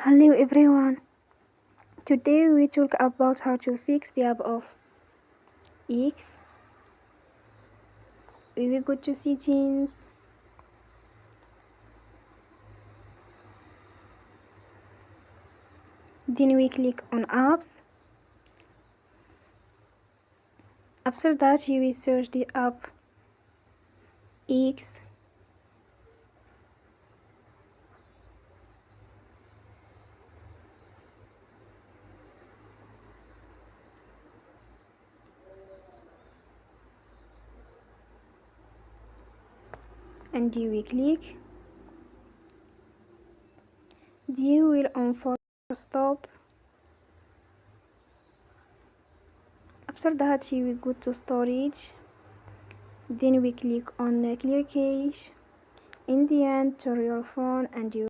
Hello everyone. Today we talk about how to fix the app of X. We will go to settings. Then we click on apps. After that you will search the app X. And you will click. You will unforce stop. After that you will go to storage. Then we click on clear cache. In the end, turn your phone and you